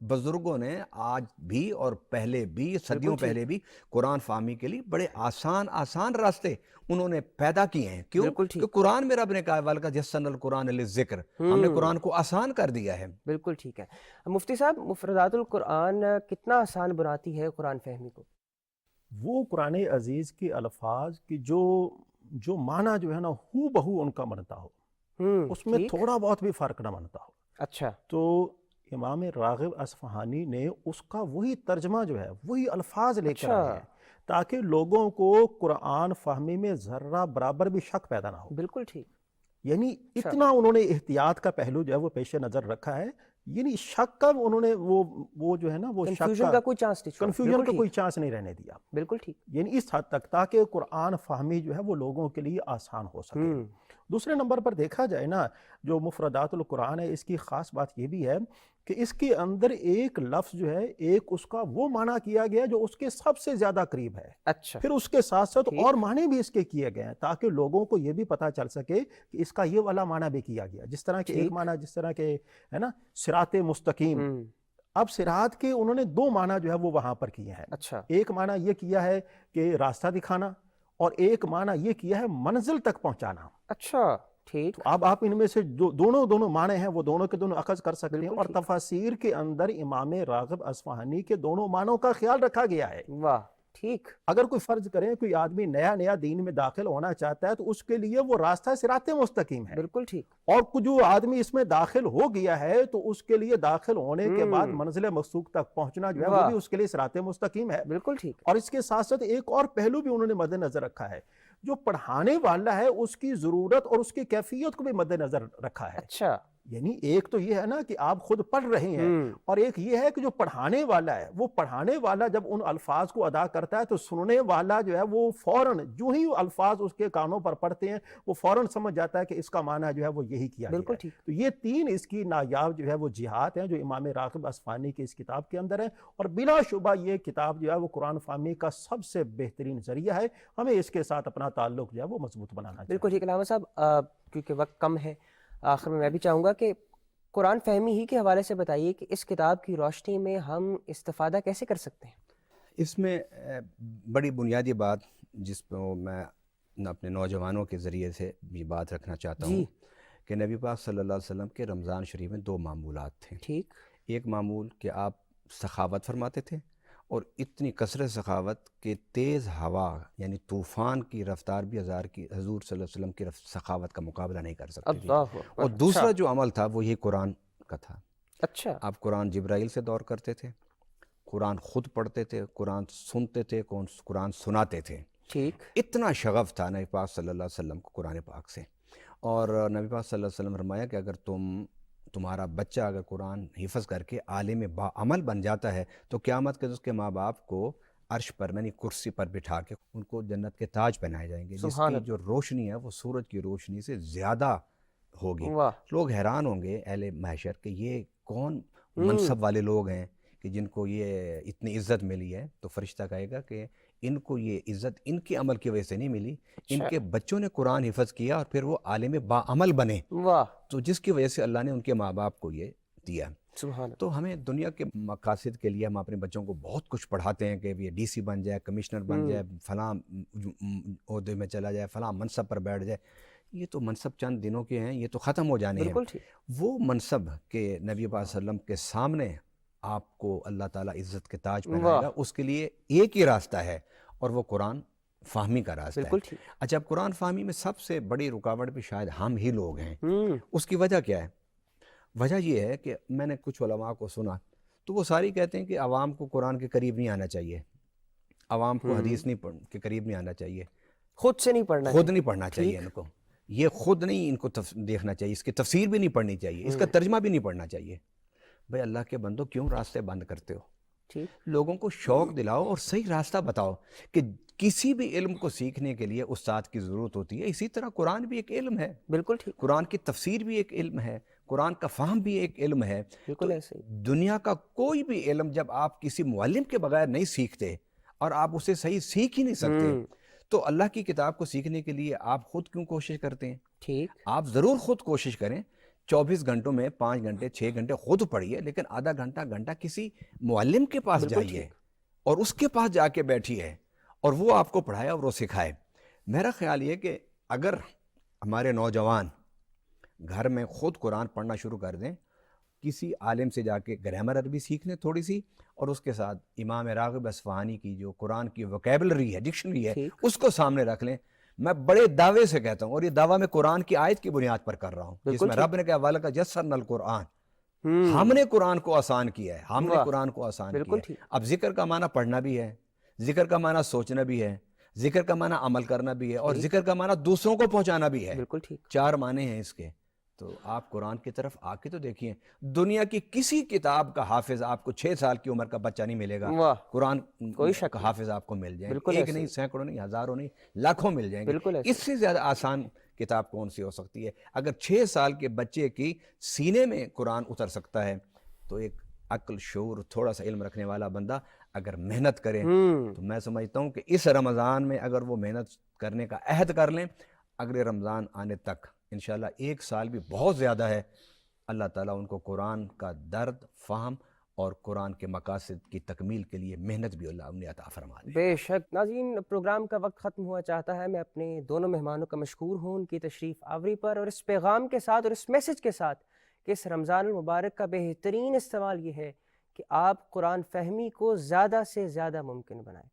[SPEAKER 1] بزرگوں نے آج بھی اور پہلے بھی صدیوں پہلے بھی قرآن فہمی کے لیے بڑے آسان راستے انہوں نے پیدا کیے ہیں. کیوں؟ کہ قرآن میں رب نے کہا وَلَقَدْ يَسَّرْنَا الْقُرْآنَ لِلذِّكْرِ، ہم نے قرآن کو آسان کر دیا ہے.
[SPEAKER 2] بالکل ٹھیک ہے. مفتی صاحب، مفردات القرآن کتنا آسان بناتی ہے قرآن فہمی کو؟
[SPEAKER 3] وہ قرآن عزیز کے الفاظ کی جو معنی جو ہے نا ہو بہو ان کا بنتا ہو، اس میں تھوڑا بہت بھی فرق نہ بنتا ہو.
[SPEAKER 2] اچھا. تو
[SPEAKER 3] امام راغب اصفہانی نے اس کا وہی ترجمہ جو ہے وہی الفاظ لے کر آئے ہیں تاکہ لوگوں کو قرآن فہمی میں ذرہ برابر بھی شک پیدا نہ ہو.
[SPEAKER 2] بالکل ٹھیک.
[SPEAKER 3] یعنی اتنا انہوں نے احتیاط کا پہلو جو ہے وہ پیش نظر رکھا ہے. یعنی شک کا انہوں نے وہ جو ہے نا وہ
[SPEAKER 2] کنفیوژن کا کوئی چانس نہیں،
[SPEAKER 3] کنفیوژن کا کوئی چانس نہیں رہنے دیا.
[SPEAKER 2] بالکل ٹھیک.
[SPEAKER 3] یعنی اس حد تک تاکہ قرآن فہمی جو ہے وہ لوگوں کے لیے آسان ہو سکے. دوسرے نمبر پر دیکھا جائے نا جو مفردات القرآن ہے، اس کی خاص بات یہ بھی ہے کہ اس کے اندر ایک لفظ جو ہے ایک اس کا وہ معنی کیا گیا جو اس کے سب سے زیادہ قریب ہے.
[SPEAKER 2] اچھا.
[SPEAKER 3] پھر اس کے ساتھ ساتھ اور معنی بھی اس کے کیے گئے ہیں تاکہ لوگوں کو یہ بھی پتہ چل سکے کہ اس کا یہ والا معنی بھی کیا گیا. جس طرح کے ایک معنی جس طرح کے ہے نا صراط مستقیم، اب صراط کے انہوں نے دو معنی جو ہے وہ وہاں پر کیے ہیں.
[SPEAKER 2] اچھا.
[SPEAKER 3] ایک معنی یہ کیا ہے کہ راستہ دکھانا اور ایک معنی یہ کیا ہے منزل تک پہنچانا.
[SPEAKER 2] اچھا ٹھیک.
[SPEAKER 3] اب آپ ان میں سے دونوں معنی ہیں وہ دونوں کے دونوں اخذ کر سکتے ہیں، اور تفاسیر کے اندر امام راغب اصفہانی کے دونوں معنوں کا خیال رکھا گیا ہے.
[SPEAKER 2] واہ ٹھیک.
[SPEAKER 3] اگر کوئی فرض کریں کوئی آدمی نیا دین میں داخل ہونا چاہتا ہے تو اس کے لیے وہ راستہ صراط مستقیم ہے.
[SPEAKER 2] بالکل ٹھیک. اور
[SPEAKER 3] جو آدمی اس میں داخل ہو گیا ہے تو اس کے لیے داخل ہونے کے بعد منزل مقصود تک پہنچنا جو ہے وہ بھی اس کے لیے صراط مستقیم ہے.
[SPEAKER 2] بالکل ٹھیک.
[SPEAKER 3] اور اس کے ساتھ ساتھ ایک اور پہلو بھی انہوں نے مد نظر رکھا ہے، جو پڑھانے والا ہے اس کی ضرورت اور اس کی کیفیت کو بھی مد نظر رکھا ہے.
[SPEAKER 2] اچھا.
[SPEAKER 3] یعنی ایک تو یہ ہے نا کہ آپ خود پڑھ رہے ہیں، اور ایک یہ ہے کہ جو پڑھانے والا ہے وہ پڑھانے والا جب ان الفاظ کو ادا کرتا ہے تو سننے والا جو ہے وہ فوراً جو ہی الفاظ اس کے کانوں پر پڑتے ہیں وہ فوراً سمجھ جاتا ہے کہ اس کا معنی جو ہے وہ یہی کیا گیا ہے. تو یہ تین اس کی نایاب جو ہے وہ جہات ہیں جو امام راغب اصفہانی کی اس کتاب کے اندر ہیں، اور بلا شبہ یہ کتاب جو ہے وہ قرآن فہمی کا سب سے بہترین ذریعہ ہے. ہمیں اس کے ساتھ اپنا تعلق جو ہے وہ مضبوط بنانا چاہیے.
[SPEAKER 2] بالکل ٹھیک. علامہ صاحب کیونکہ وقت کم ہے، آخر میں بھی چاہوں گا کہ قرآن فہمی ہی کے حوالے سے بتائیے کہ اس کتاب کی روشنی میں ہم استفادہ کیسے کر سکتے ہیں؟
[SPEAKER 1] اس میں بڑی بنیادی بات جس پہ میں اپنے نوجوانوں کے ذریعے سے بھی بات رکھنا چاہتا ہوں کہ نبی پاک صلی اللہ علیہ وسلم کے رمضان شریف میں دو معمولات تھے. ٹھیک. ایک معمول کہ آپ سخاوت فرماتے تھے، اور اتنی کثرت سخاوت کہ تیز ہوا یعنی طوفان کی رفتار بھی حضور صلی اللہ علیہ وسلم کی سخاوت کا مقابلہ نہیں کر سکتے تھے. اور دوسرا جو عمل تھا وہ یہ قرآن کا تھا. اچھا. آپ قرآن جبرائیل سے دور کرتے تھے، قرآن خود پڑھتے تھے، قرآن سنتے تھے، قرآن سناتے تھے. ٹھیک. اتنا شغف تھا نبی پاک صلی اللہ علیہ وسلم کو قرآن پاک سے. اور نبی پاک صلی اللہ علیہ وسلم نے فرمایا کہ اگر تمہارا بچہ اگر قرآن حفظ کر کے عالم باعمل بن جاتا ہے تو قیامت کے اس کے ماں باپ کو عرش پر یعنی کرسی پر بٹھا کے ان کو جنت کے تاج پہنائے جائیں گے، جس کی جو روشنی ہے وہ سورج کی روشنی سے زیادہ ہوگی. لوگ حیران ہوں گے اہل محشر کہ یہ کون منصب والے لوگ ہیں کہ جن کو یہ اتنی عزت ملی ہے. تو فرشتہ کہے گا کہ ان کو یہ عزت ان کے عمل کی وجہ سے نہیں ملی، ان کے بچوں نے قرآن حفظ کیا اور پھر وہ عالم باعمل بنے، تو جس کی وجہ سے اللہ نے ان کے ماں باپ کو یہ دیا. تو ہمیں دنیا کے مقاصد کے لیے ہم اپنے بچوں کو بہت کچھ پڑھاتے ہیں کہ یہ ڈی سی بن جائے، کمشنر بن جائے، فلاں عہدے میں چلا جائے، فلاں منصب پر بیٹھ جائے. یہ تو منصب چند دنوں کے ہیں، یہ تو ختم ہو جانے ہیں. وہ منصب کہ نبی پاک صلی اللہ علیہ وسلم کے سامنے آپ کو اللہ تعالیٰ عزت کے تاج پہنائے گا، اس کے لیے ایک ہی راستہ ہے اور وہ قرآن فہمی کا راستہ ہے. اچھا، اب قرآن فہمی میں سب سے بڑی رکاوٹ بھی شاید ہم ہی لوگ ہیں. اس کی وجہ کیا ہے؟ وجہ یہ ہے کہ میں نے کچھ علماء کو سنا تو وہ ساری کہتے ہیں کہ عوام کو قرآن کے قریب نہیں آنا چاہیے، عوام کو حدیث کے قریب نہیں آنا چاہیے،
[SPEAKER 2] خود سے نہیں
[SPEAKER 1] پڑھنا چاہیے ان کو، یہ خود نہیں ان کو دیکھنا چاہیے، اس کی تفسیر بھی نہیں پڑھنی چاہیے، اس کا ترجمہ بھی نہیں پڑھنا چاہیے. بھئی اللہ کے بندو کیوں راستے بند کرتے ہو؟ لوگوں کو شوق دلاؤ اور صحیح راستہ بتاؤ کہ کسی بھی علم کو سیکھنے کے لیے استاد کی ضرورت ہوتی ہے. اسی طرح قرآن بھی ایک علم ہے. بالکل ٹھیک. قرآن کی تفسیر بھی ایک علم ہے، قرآن کا فہم بھی ایک علم ہے. بالکل ایسے دنیا کا کوئی بھی علم جب آپ کسی معلم کے بغیر نہیں سیکھتے اور آپ اسے صحیح سیکھ ہی نہیں سکتے تو اللہ کی کتاب کو سیکھنے کے لیے آپ خود کیوں کوشش کرتے ہیں؟ ٹھیک. آپ ضرور خود کوشش کریں 24 گھنٹوں میں 5 گھنٹے 6 گھنٹے خود پڑھیے، لیکن آدھا گھنٹہ کسی معلم کے پاس
[SPEAKER 2] بالکل
[SPEAKER 1] جائیے
[SPEAKER 2] ٹھیک۔
[SPEAKER 1] اور اس کے پاس جا کے بیٹھیے اور وہ آپ کو پڑھائے اور وہ سکھائے۔ میرا خیال یہ کہ اگر ہمارے نوجوان گھر میں خود قرآن پڑھنا شروع کر دیں، کسی عالم سے جا کے گرامر عربی سیکھ لیں تھوڑی سی، اور اس کے ساتھ امام راغب اصفہانی کی جو قرآن کی ووکیبلری ہے، ڈکشنری ہے،
[SPEAKER 2] ٹھیک۔
[SPEAKER 1] اس کو سامنے رکھ لیں۔ میں بڑے دعوے سے کہتا ہوں، اور یہ دعویٰ میں قرآن کی آیت کی بنیاد پر کر رہا ہوں، جس
[SPEAKER 2] بالکل
[SPEAKER 1] میں
[SPEAKER 2] ٹھیک۔
[SPEAKER 1] رب نے کہا وَلَقَدْ يَسَّرْنَا الْقُرْآنَ، ہم نے قرآن کو آسان کیا ہے، ہم نے
[SPEAKER 2] واہ،
[SPEAKER 1] قرآن کو آسان کیا
[SPEAKER 2] بالکل
[SPEAKER 1] ہے۔
[SPEAKER 2] ٹھیک۔
[SPEAKER 1] اب ذکر کا معنی پڑھنا بھی ہے، ذکر کا معنی سوچنا بھی ہے، ذکر کا معنی عمل کرنا بھی ہے، اور
[SPEAKER 2] ٹھیک۔
[SPEAKER 1] ذکر کا معنی دوسروں کو پہنچانا بھی ہے۔
[SPEAKER 2] بالکل ٹھیک۔
[SPEAKER 1] 4 معنی ہیں اس کے۔ تو آپ قرآن کی طرف آ کے تو دیکھیے، دنیا کی کسی کتاب کا حافظ آپ کو 6 سال کی عمر کا بچہ نہیں ملے گا،
[SPEAKER 2] واہ،
[SPEAKER 1] قرآن
[SPEAKER 2] کوئی شک
[SPEAKER 1] کا
[SPEAKER 2] نہیں۔
[SPEAKER 1] حافظ آپ کو مل جائے گا،
[SPEAKER 2] بالکل
[SPEAKER 1] ایک
[SPEAKER 2] ایسے
[SPEAKER 1] نہیں،
[SPEAKER 2] ہی۔
[SPEAKER 1] سینکڑوں نہیں، ہزاروں نہیں، لاکھوں مل جائیں گے۔
[SPEAKER 2] بالکل ایسے
[SPEAKER 1] اس سے زیادہ آسان کتاب کون سی ہو سکتی ہے؟ اگر 6 سال کے بچے کی سینے میں قرآن اتر سکتا ہے، تو ایک عقل، شعور، تھوڑا سا علم رکھنے والا بندہ اگر محنت کرے تو میں سمجھتا ہوں کہ اس رمضان میں اگر وہ محنت کرنے کا عہد کر لیں، اگلے رمضان آنے تک انشاءاللہ 1 سال بھی بہت زیادہ ہے، اللہ تعالیٰ ان کو قرآن کا درد، فہم اور قرآن کے مقاصد کی تکمیل کے لیے محنت بھی اللہ انہیں عطا فرما دے۔
[SPEAKER 2] بے شک۔ ناظرین، پروگرام کا وقت ختم ہوا چاہتا ہے۔ میں اپنے دونوں مہمانوں کا مشکور ہوں ان کی تشریف آوری پر، اور اس پیغام کے ساتھ اور اس میسج کے ساتھ کہ اس رمضان المبارک کا بہترین استعمال یہ ہے کہ آپ قرآن فہمی کو زیادہ سے زیادہ ممکن بنائیں۔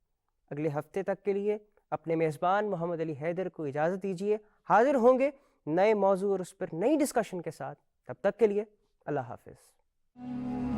[SPEAKER 2] اگلے ہفتے تک کے لیے اپنے میزبان محمد علی حیدر کو اجازت دیجیے۔ حاضر ہوں گے نئے موضوع اور اس پر نئی ڈسکشن کے ساتھ۔ تب تک کے لیے اللہ حافظ۔